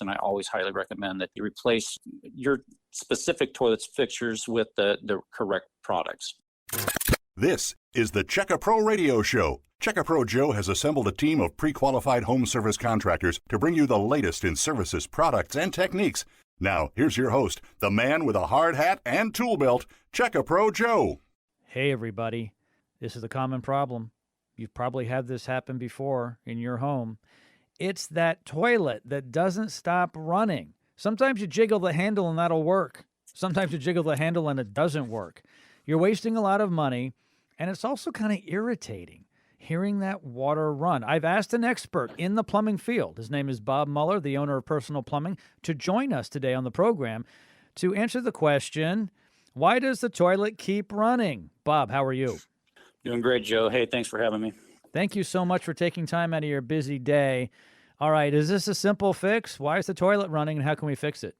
And I always highly recommend that you replace your specific toilet's fixtures with the correct products. This is the Check-A-Pro Radio Show. Check-A-Pro Joe has assembled a team of pre-qualified home service contractors to bring you the latest in services, products, and techniques. Now, here's your host, the man with a hard hat and tool belt, Check-A-Pro Joe. Hey, everybody. This is a common problem. You've probably had this happen before in your home. It's that toilet that doesn't stop running. Sometimes you jiggle the handle and that'll work. Sometimes you jiggle the handle and it doesn't work. You're wasting a lot of money, and it's also kind of irritating hearing that water run. I've asked an expert in the plumbing field, his name is Bob Muller, the owner of Personal Plumbing, to join us today on the program to answer the question, why does the toilet keep running? Bob, how are you? Doing great, Joe. Hey, thanks for having me. Thank you so much for taking time out of your busy day. All right, is this a simple fix? Why is the toilet running, and how can we fix it?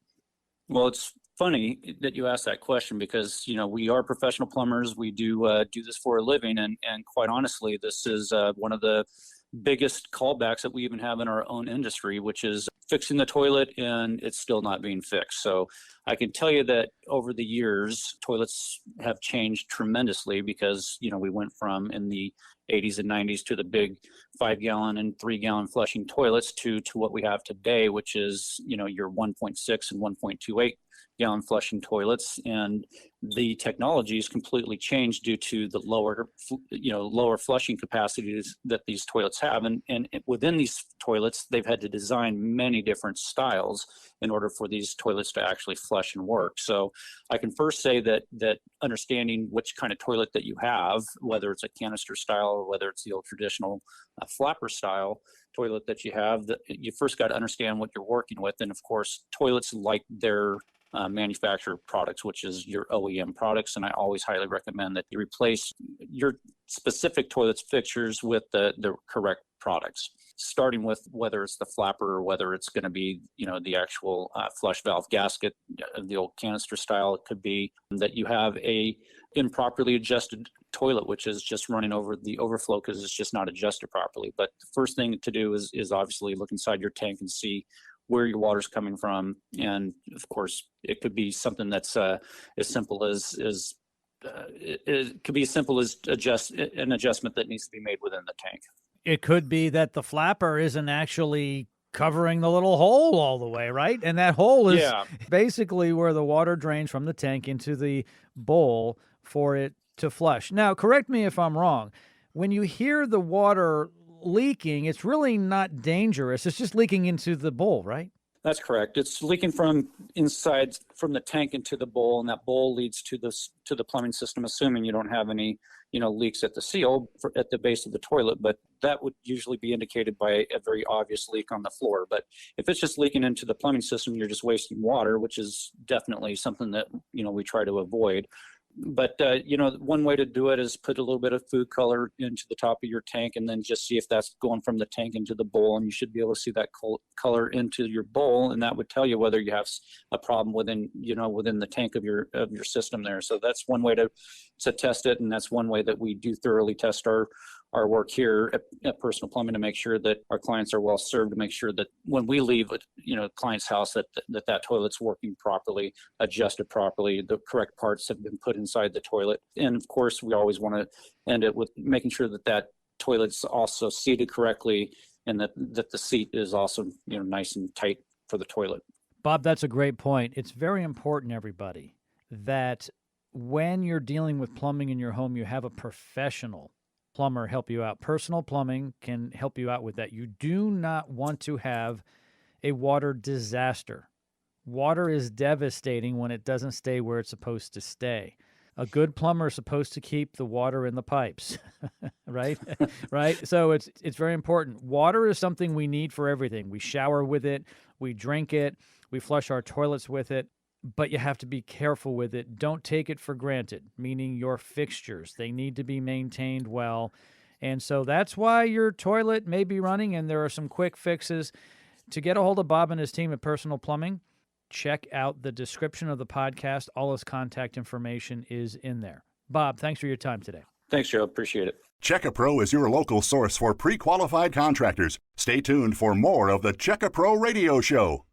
Well, it's funny that you asked that question because, we are professional plumbers. We do this for a living. And quite honestly, this is one of the biggest callbacks that we even have in our own industry, which is fixing the toilet and it's still not being fixed. So I can tell you that over the years, toilets have changed tremendously because, we went from in the 80s and 90s to the big 5-gallon and 3-gallon flushing toilets to what we have today, which is, your 1.6 and 1.28 gallon flushing toilets. And the technology is completely changed due to the lower flushing capacities that these toilets have. And within these toilets, they've had to design many different styles in order for these toilets to actually flush and work. So I can first say that understanding which kind of toilet that you have, whether it's a canister style or whether it's the old traditional flapper style toilet that you have, that you first got to understand what you're working with. And of course, toilets like their manufacturer products, which is your OEM products. And I always highly recommend that you replace your specific toilet's fixtures with the correct products, starting with whether it's the flapper or whether it's going to be, the actual flush valve gasket, the old canister style. It could be that you have a improperly adjusted toilet, which is just running over the overflow because it's just not adjusted properly. But the first thing to do is obviously look inside your tank and see where your water's coming from. And of course, it could be something that's as simple as it could be as simple as an adjustment that needs to be made within the tank. It could be that the flapper isn't actually covering the little hole all the way, right? And that hole is basically where the water drains from the tank into the bowl for it to flush. Now, correct me if I'm wrong. When you hear the water leaking, it's really not dangerous. It's just leaking into the bowl, right? That's correct. It's leaking from inside, from the tank into the bowl, and that bowl leads to the plumbing system, assuming you don't have any, leaks at the seal at the base of the toilet. But that would usually be indicated by a very obvious leak on the floor. But if it's just leaking into the plumbing system, you're just wasting water, which is definitely something that, we try to avoid. But, one way to do it is put a little bit of food color into the top of your tank and then just see if that's going from the tank into the bowl. And you should be able to see that color into your bowl. And that would tell you whether you have a problem within the tank of your system there. So that's one way to test it. And that's one way that we do thoroughly test our work here at Personal Plumbing to make sure that our clients are well served, to make sure that when we leave a client's house that toilet's working properly, adjusted properly, the correct parts have been put inside the toilet. And of course, we always want to end it with making sure that toilet's also seated correctly and that the seat is also nice and tight for the toilet. Bob, that's a great point. It's very important, everybody, that when you're dealing with plumbing in your home, you have a professional plumber help you out. Personal Plumbing can help you out with that. You do not want to have a water disaster. Water is devastating when it doesn't stay where it's supposed to stay. A good plumber is supposed to keep the water in the pipes, right? Right? So it's very important. Water is something we need for everything. We shower with it, we drink it, we flush our toilets with it. But you have to be careful with it. Don't take it for granted, meaning your fixtures. They need to be maintained well. And so that's why your toilet may be running, and there are some quick fixes. To get a hold of Bob and his team at Personal Plumbing, check out the description of the podcast. All his contact information is in there. Bob, thanks for your time today. Thanks, Joe. Appreciate it. Check-A-Pro is your local source for pre-qualified contractors. Stay tuned for more of the Check-A-Pro Radio Show.